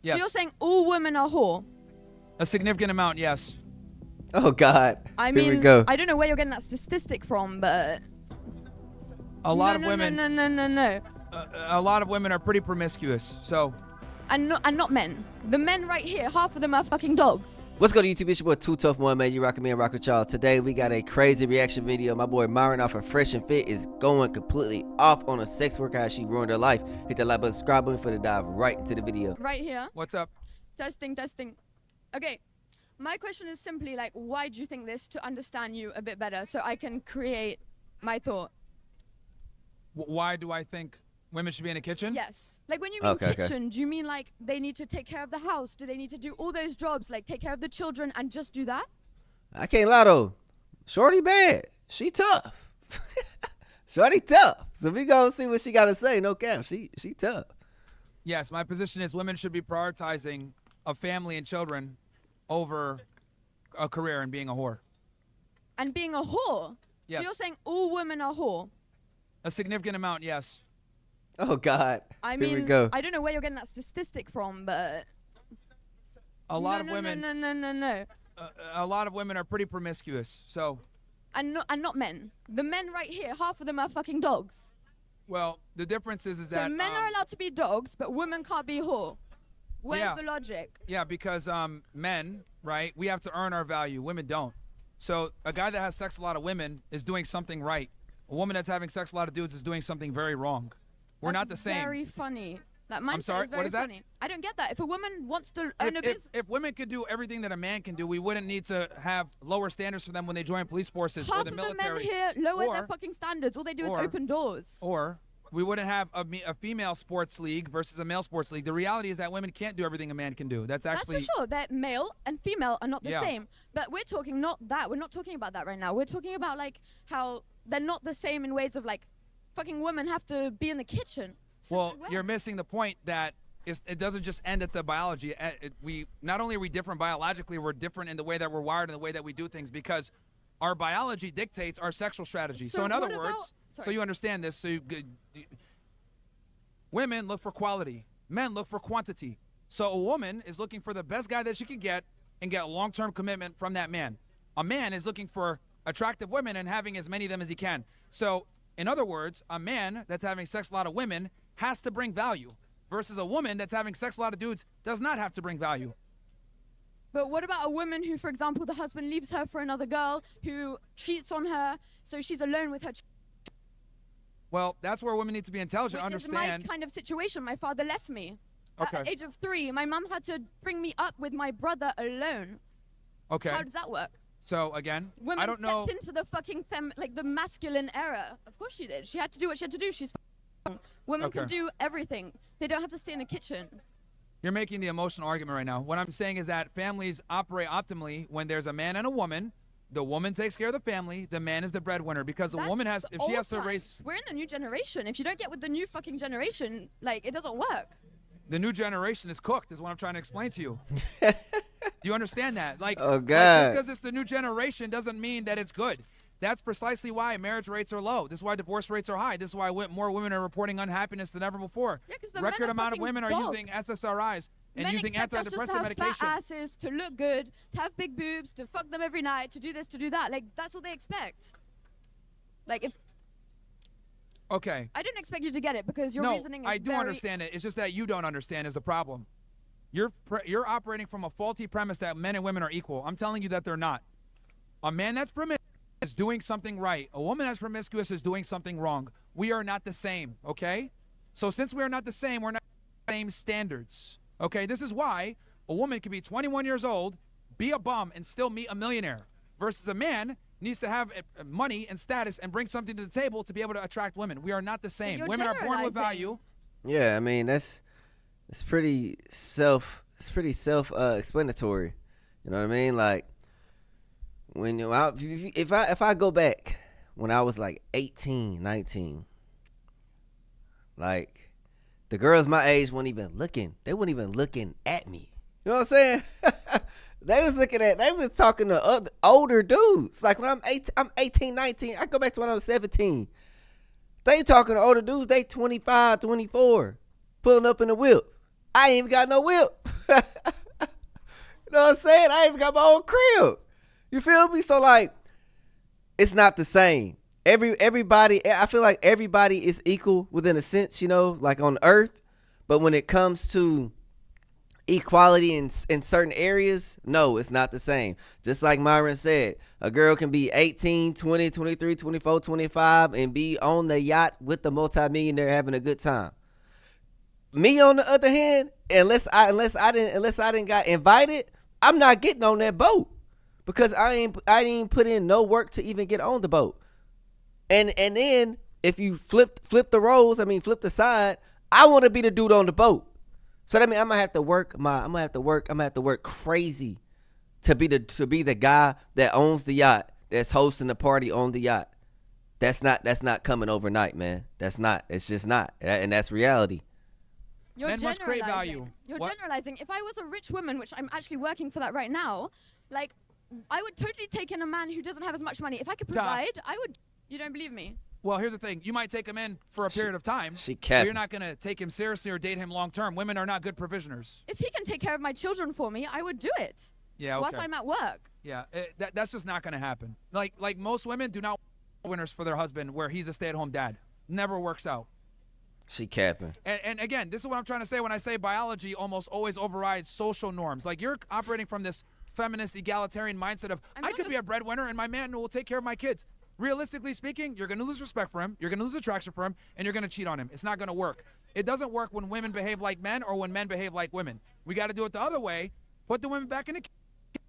Yes. So you're saying all women are whore? A significant amount, yes. Oh God. I Here we mean, go. I don't know where you're getting that statistic from, but A lot of women. No. A lot of women are pretty promiscuous. So And not men. The men right here, half of them are fucking dogs. What's good, YouTube? It's your boy Too Tough One, man. You rockin' me and rock with y'all. Today we got a crazy reaction video. My boy Myron off of FreshandFit is going completely off on a sex worker, how she ruined her life. Hit that like button, subscribe button for the dive right into the video. Right here. what's up? Testing. Okay. My question is simply like, why do you think this to understand you a bit better so I can create my thought? Why do I think women should be in a kitchen? Yes. Like when you mean Okay. kitchen, do you mean like they need to take care of the house? Do they need to do all those jobs, like take care of the children and just do that? I can't lie though. Shorty bad. She tough. Shorty tough. So we gonna see what she gotta say. No cap. She tough. Yes, my position is women should be prioritizing a family and children over a career and being a whore. And being a whore? Yes. So you're saying all women are whore? A significant amount, yes. Oh God. I Here mean, we go. I don't know where you're getting that statistic from, but A lot of women. No. A lot of women are pretty promiscuous. So, And not men. The men right here, half of them are fucking dogs. well, the difference is that So men are allowed to be dogs, but women can't be whore. Where's Yeah. the logic? Yeah, because men, right? We have to earn our value. Women don't. So a guy that has sex with a lot of women is doing something right. A woman that's having sex with a lot of dudes is doing something very wrong. We're not the That's same. Very funny. That mindset sorry, is very what is that? funny. I don't get that. If a woman wants to own a business, If women could do everything that a man can do, we wouldn't need to have lower standards for them when they join police forces or half the of the men military. here lower their or- fucking standards. All they do is or- open doors. Or we wouldn't have a female sports league versus a male sports league. The reality is that women can't do everything a man can do. That's actually That's for sure. That male and female are not the Yeah. same. But we're talking not that. We're not talking about that right now. We're talking about like how they're not the same in ways of like fucking women have to be in the kitchen. Well, you're missing the point that it doesn't just end at the biology. We not only are we different biologically, we're different in the way that we're wired and the way that we do things because our biology dictates our sexual strategy. So in other what words, about- so sorry. you understand this. Women look for quality, men look for quantity. So a woman is looking for the best guy that she can get and get a long-term commitment from that man. A man is looking for attractive women and having as many of them as he can. So in other words, a man that's having sex with a lot of women has to bring value versus a woman that's having sex with a lot of dudes does not have to bring value. But what about a woman who, for example, the husband leaves her for another girl who cheats on her, so she's alone with her? Well, that's where women need to be intelligent, Which understand. is my kind of situation. My father left me. At Okay. the age of 3, my mom had to bring me up with my brother alone. Okay. How does that work? So again, Women I don't know. stepped into the fucking like the masculine era. Of course she did. She had to do what she had to do. She's women can Okay. do everything. They don't have to stay in a kitchen. You're making the emotional argument right now. What I'm saying is that families operate optimally when there's a man and a woman. The woman takes care of the family. The man is the breadwinner because the That's woman has, the if she old has to times. raise We're in the new generation. If you don't get with the new fucking generation, like it doesn't work. the new generation is cooked, is what I'm trying to explain to you. Do you understand that? Like, Oh, like, God. just because it's the new generation doesn't mean that it's good. That's precisely why marriage rates are low. This is why divorce rates are high. This is why more women are reporting unhappiness than ever before. Yeah, 'cause the men Record are amount of fucking women are dogs. using SSRIs and Men using expect us just to antidepressant have medication. flat asses, to look good, to have big boobs, to fuck them every night, to do this, to do that. Like that's what they expect. Like if Okay. I didn't expect you to get it because your No, reasoning is I do very understand it. It's just that you don't understand is the problem. You're operating from a faulty premise that men and women are equal. I'm telling you that they're not. A man that's promiscuous is doing something right. A woman that's promiscuous is doing something wrong. We are not the same, okay? So since we are not the same, we're not the same standards, okay? This is why a woman can be 21 years old, be a bum, and still meet a millionaire versus a man needs to have money and status and bring something to the table to be able to attract women. We are not the same. you're Women are born with generalizing. value. Yeah, I mean it's pretty self-explanatory. You know what I mean? Like when if I go back when I was like 18, 19, like the girls my age weren't even looking. They weren't even looking at me. You know what I'm saying? They was talking to older dudes. Like when I'm 18, 19, I go back to when I was 17. They talking to older dudes, they 25, 24, pulling up in the whip. I ain't even got no whip. You know what I'm saying? I even got my own crib. You feel me? So like, it's not the same. Everybody, I feel like everybody is equal within a sense, you know, like on earth. But when it comes to equality in certain areas, no, it's not the same. Just like Myron said, a girl can be 18, 20, 23, 24, 25 and be on the yacht with the multimillionaire having a good time. Me on the other hand, unless I didn't got invited, I'm not getting on that boat because I didn't put in no work to even get on the boat. And then if you flip the roles, flip the side, I want to be the dude on the boat. So that means I'm gonna have to work crazy to be the guy that owns the yacht, that's hosting the party on the yacht. That's not coming overnight, man. It's just not. And that's reality. You're Men must create value. You're What? generalizing. If I was a rich woman, which I'm actually working for that right now, like, I would totally take in a man who doesn't have as much money. If I could provide, I would. You don't believe me? Well, here's the thing. You might take him in for a period of time. But you're not going to take him seriously or date him long term. Women are not good provisioners. If he can take care of my children for me, I would do it. Yeah, okay. Whilst I'm at work. Yeah, that's just not going to happen. Like most women do not want winners for their husband where he's a stay-at-home dad. Never works out. She capping. And again, this is what I'm trying to say when I say biology almost always overrides social norms. Like, you're operating from this feminist egalitarian mindset of I could be a breadwinner and my man will take care of my kids. Realistically speaking, you're going to lose respect for him, you're going to lose attraction for him, and you're going to cheat on him. It's not going to work. It doesn't work when women behave like men or when men behave like women. We got to do it the other way. Put the women back in the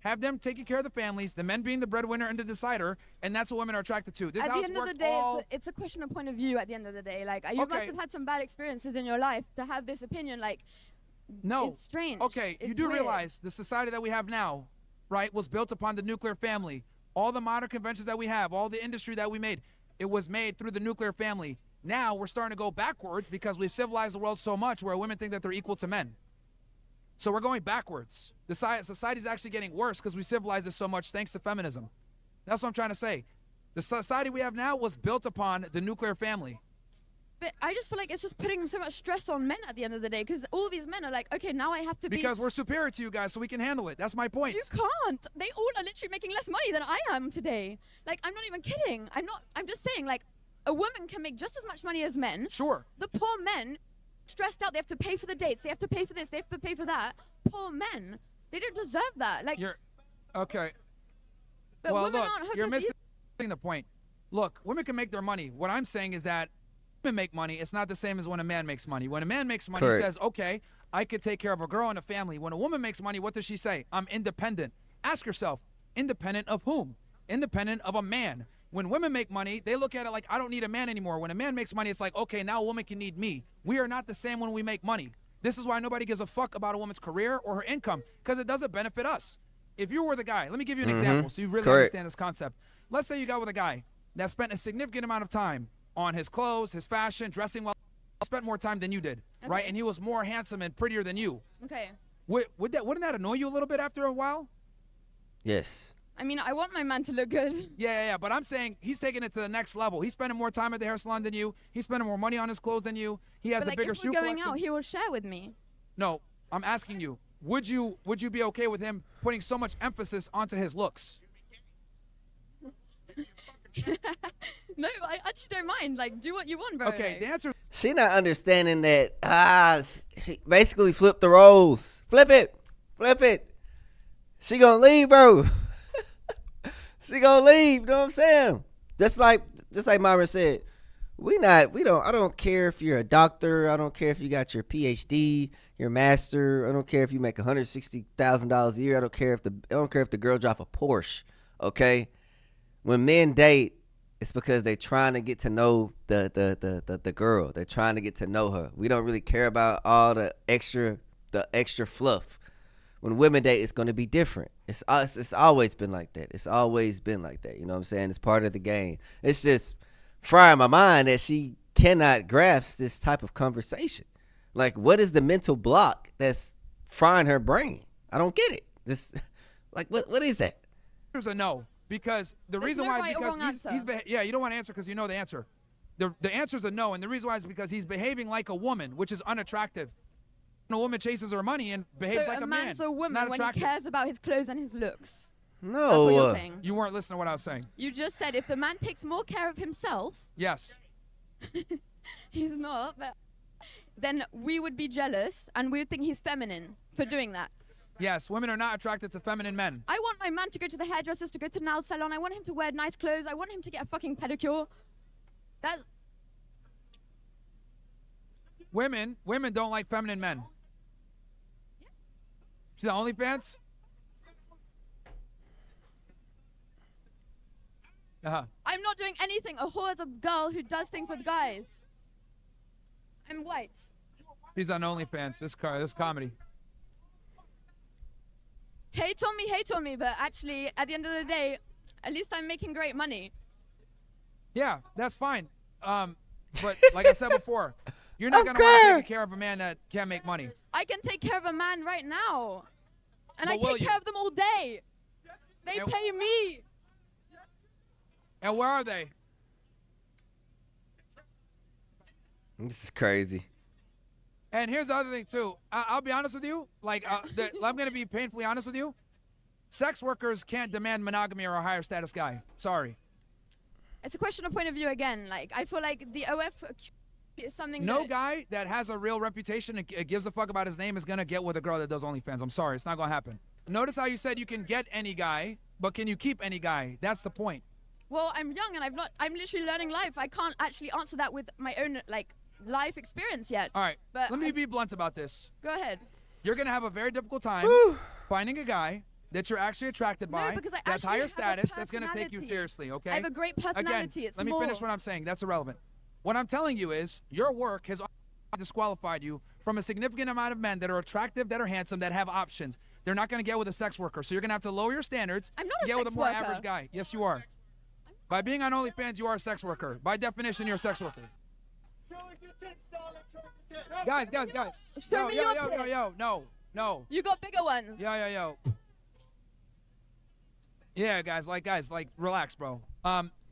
have them taking care of the families, the men being the breadwinner and the decider, and that's what women are attracted to. This at is how the it's end of the worked day, it's a question of point of view at the end of the day. Like, you must have had some bad experiences in your life to have this opinion. Like, no. It's strange. Okay, It's you do weird. realize the society that we have now, right, was built upon the nuclear family. All the modern conventions that we have, all the industry that we made, it was made through the nuclear family. Now we're starting to go backwards because we've civilized the world so much where women think that they're equal to men. So we're going backwards. The society's actually getting worse because we civilized it so much thanks to feminism. That's what I'm trying to say. The society we have now was built upon the nuclear family. But I just feel like it's just putting so much stress on men at the end of the day because all these men are like, okay, now I have to Because we're superior to you guys, so we can handle it. That's my point. You can't. They all are literally making less money than I am today. Like, I'm not even kidding. I'm just saying, like, a woman can make just as much money as men. Sure. The poor men, stressed out, they have to pay for the dates, they have to pay for this, they have to pay for that. Poor men. They don't deserve that. Like, okay. but Well, women look, aren't hooked you're up missing the point. Look, women can make their money. What I'm saying is that women make money. It's not the same as when a man makes money. When a man makes money, he says, okay, I could take care of a girl and a family. When a woman makes money, what does she say? I'm independent. Ask yourself, independent of whom? Independent of a man. When women make money, they look at it like, I don't need a man anymore. When a man makes money, it's like, okay, now a woman can need me. We are not the same when we make money. This is why nobody gives a fuck about a woman's career or her income, because it doesn't benefit us. If you were the guy, let me give you an example so you really understand this concept. Let's say you got with a guy that spent a significant amount of time on his clothes, his fashion, dressing well, spent more time than you did, right? And he was more handsome and prettier than you. Okay. Wouldn't that annoy you a little bit after a while? Yes. I mean, I want my man to look good. Yeah, but I'm saying he's taking it to the next level. He's spending more time at the hair salon than you. He's spending more money on his clothes than you. He has But a bigger if shoe we're going collection. out, he will share with me. No, I'm asking you, would you be okay with him putting so much emphasis onto his looks? No, I actually don't mind. Like, do what you want, bro. Okay, the answer She not understanding that, basically flip the roles. Flip it. She gonna leave, bro. She gonna leave, you know what I'm saying? Just like Myron said, I don't care if you're a doctor, I don't care if you got your PhD, your master, I don't care if you make $160,000 a year, I don't care if the girl drive a Porsche, okay? When men date, it's because they're trying to get to know the girl. They're trying to get to know her. We don't really care about all the extra fluff. When women date, it's going to be different. It's always been like that. It's always been like that. You know what I'm saying? It's part of the game. It's just frying my mind that she cannot grasp this type of conversation. Like, what is the mental block that's frying her brain? I don't get it. This, like, what is that? is a no. Because the There's reason no why right is or because wrong answer. you don't want to answer because you know the answer. The answer is a no, and the reason why is because he's behaving like a woman, which is unattractive. a woman chases her money and behaves so like a man's man. a It's not woman when he attractive. cares about his clothes and his looks. No. That's what you're saying. You weren't listening to what I was saying. You just said if the man takes more care of himself, Yes. he's not, but then we would be jealous and we would think he's feminine for doing that. Yes, women are not attracted to feminine men. I want my man to go to the hairdressers, to go to the nail salon. I want him to wear nice clothes. I want him to get a fucking pedicure. That's Women don't like feminine men. See the OnlyFans? Uh-huh. I'm not doing anything. A whore is a girl who does things with guys. I'm white. He's on OnlyFans. This comedy. Hate on me, but actually, at the end of the day, at least I'm making great money. Yeah, that's fine. But like I said before, you're not gonna want to take care of a man that can't make money. I can take care of a man right now. And But I will take you? care of them all day. They And- pay me. And where are they? This is crazy. And here's the other thing too. I'll be honest with you. Like, I'm gonna be painfully honest with you. Sex workers can't demand monogamy or a higher status guy. Sorry. It's a question of point of view again. Like, I feel like the OF is something No that... guy that has a real reputation and gives a fuck about his name is gonna get with a girl that does OnlyFans. I'm sorry, it's not gonna happen. Notice how you said you can get any guy, but can you keep any guy? That's the point. Well, I'm young and I'm literally learning life. I can't actually answer that with my own, like, life experience yet. All right, But let me be blunt about this. Go ahead. You're gonna have a very difficult time finding a guy that you're actually attracted by, No, because I that's actually higher have a status, that's gonna take you personality. seriously, okay? I have a great personality. Again, It's let me more. finish what I'm saying. That's irrelevant. What I'm telling you is your work has disqualified you from a significant amount of men that are attractive, that are handsome, that have options. They're not gonna get with a sex worker, so you're gonna have to lower your standards I'm not and a get with a sex more worker. average guy. Yes, you are. By being on OnlyFans, you are a sex worker. By definition, you're a sex worker. Guys. Show me your tits. No. You got bigger ones. Yo. Yeah, guys, relax, bro.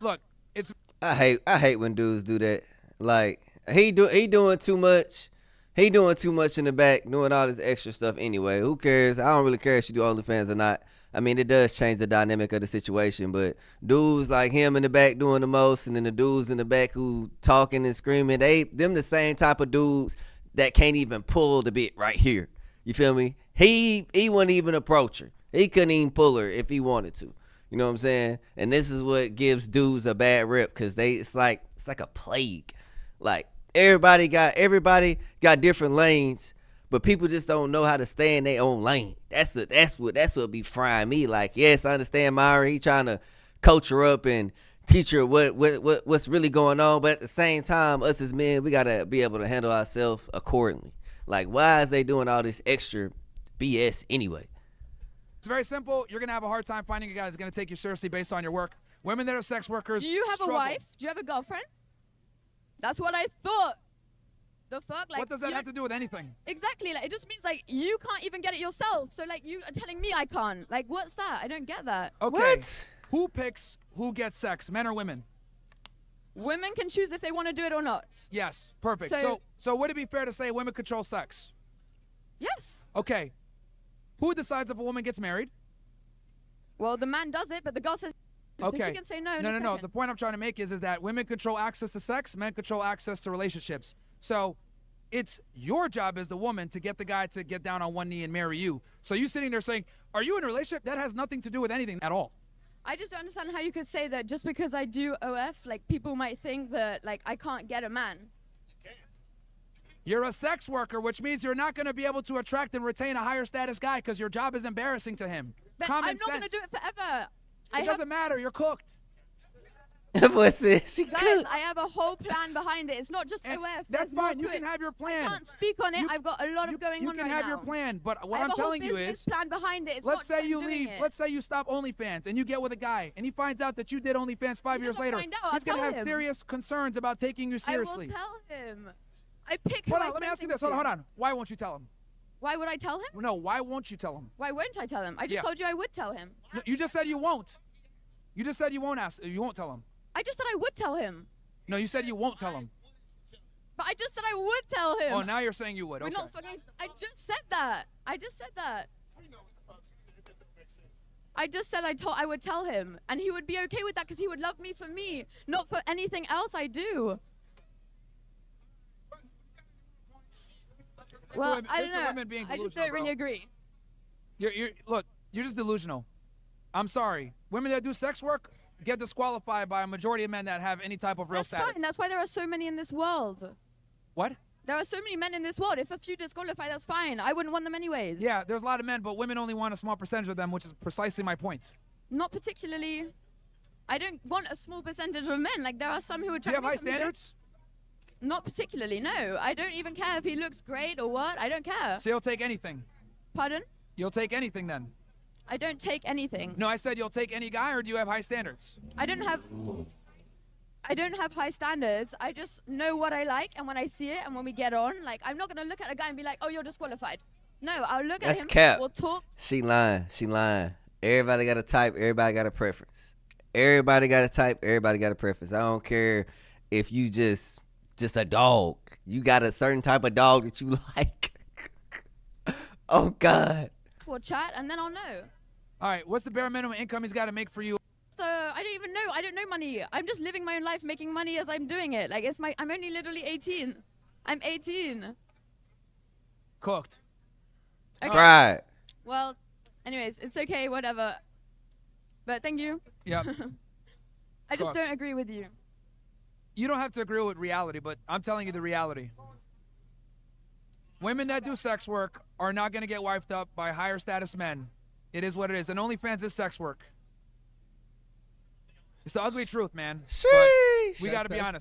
Look, it's I hate when dudes do that. Like he doing too much. He doing too much in the back, doing all this extra stuff anyway. Who cares? I don't really care if you do OnlyFans or not. I mean, it does change the dynamic of the situation, but dudes like him in the back doing the most, and then the dudes in the back who talking and screaming, them the same type of dudes that can't even pull the bit right here. You feel me? He wouldn't even approach her. He couldn't even pull her if he wanted to. You know what I'm saying? And this is what gives dudes a bad rep, because it's like a plague. Like everybody got different lanes, but people just don't know how to stay in their own lane. That's what be frying me. Like, yes, I understand Myron. He trying to coach her up and teach her what's really going on. But at the same time, us as men, we gotta be able to handle ourselves accordingly. Like, why is they doing all this extra BS anyway? It's very simple. You're gonna have a hard time finding a guy that's gonna take you seriously based on your work. Women that are sex workers. Do you have struggle. a wife? Do you have a girlfriend? That's what I thought. The fuck? Like, What does that have to do with anything? Exactly. Like, it just means, like, you can't even get it yourself. So, like, you are telling me I can't. Like, what's that? I don't get that. Okay. What? Who picks who gets sex, men or women? Women can choose if they want to do it or not. Yes, perfect. So- So would it be fair to say women control sex? Yes. Okay. Who decides if a woman gets married? Well, the man does it, but the girl says so Okay. she can say no. in a No. second. The point I'm trying to make is that women control access to sex, men control access to relationships. So it's your job as the woman to get the guy to get down on one knee and marry you. So you sitting there saying, are you in a relationship? That has nothing to do with anything at all. I just don't understand how you could say that just because I do OF, like, people might think that, like, I can't get a man. You're a sex worker, which means you're not going to be able to attract and retain a higher status guy because your job is embarrassing to him. But Common I'm not going to sense. do it forever. It doesn't matter. You're cooked. What's this? She Guys, cooked. I have a whole plan behind it. It's not just And OF. that's There's more fine. You to can it. have your I plan. can't speak on it. You- I've got a lot of going on You right can have now. your plan, but I what have I'm a whole telling you business is, plan behind it. It's let's not say just you doing leave. it. Let's say you stop OnlyFans and you get with a guy and he finds out that you did OnlyFans 5 He years doesn't later. find out, I'll He's gonna tell have him. serious concerns about taking you seriously. I will tell him. I pick who Hold I on, let me send ask you things this. Hold to. on. Why won't you tell him? Why would I tell him? No, why won't you tell him? Why won't I tell him? I just Yeah. told you I would tell him. No, you just said you won't. You just said you won't ask. You won't tell him. I just said I would tell him. No, you said you won't tell him. But I just said I would tell him. Oh, now you're saying you would. We're Okay. not fucking. I just said that. I just said I would tell him, and he would be okay with that because he would love me for me, not for anything else I do. Well, I don't know. Women being I just delusional, don't really bro. agree. Look, you're just delusional. I'm sorry. Women that do sex work get disqualified by a majority of men that have any type of real That's status. fine. That's why there are so many in this world. What? There are so many men in this world. If a few disqualify, that's fine. I wouldn't want them anyways. Yeah, there's a lot of men, but women only want a small percentage of them, which is precisely my point. Not particularly. I don't want a small percentage of men. Like, there are some who would Do you have high standards? Not particularly, no. I don't even care if he looks great or what. I don't care. So you'll take anything. Pardon? You'll take anything then. I don't take anything. No, I said you'll take any guy, or do you have high standards? I don't have high standards. I just know what I like, and when I see it and when we get on, like, I'm not going to look at a guy and be like, oh, you're disqualified. No, I'll look at That's him. cap. We'll talk. She lying. Everybody got a type. Everybody got a preference. Everybody got a type. Everybody got a preference. I don't care if you just a dog. You got a certain type of dog that you like. Oh, God. We'll chat, and then I'll know. All right, what's the bare minimum income he's got to make for you? So I don't even know. I don't know money. I'm just living my own life, making money as I'm doing it. Like, I'm only literally 18. I'm 18. Cooked. Okay. Fried. Well, anyways, it's okay, whatever. But thank you. Yep. I just Cooked. don't agree with you. You don't have to agree with reality, but I'm telling you the reality. Women that do sex work are not going to get wifed up by higher status men. It is what it is. And OnlyFans is sex work. It's the ugly truth, man. But Sheesh. we got to be honest.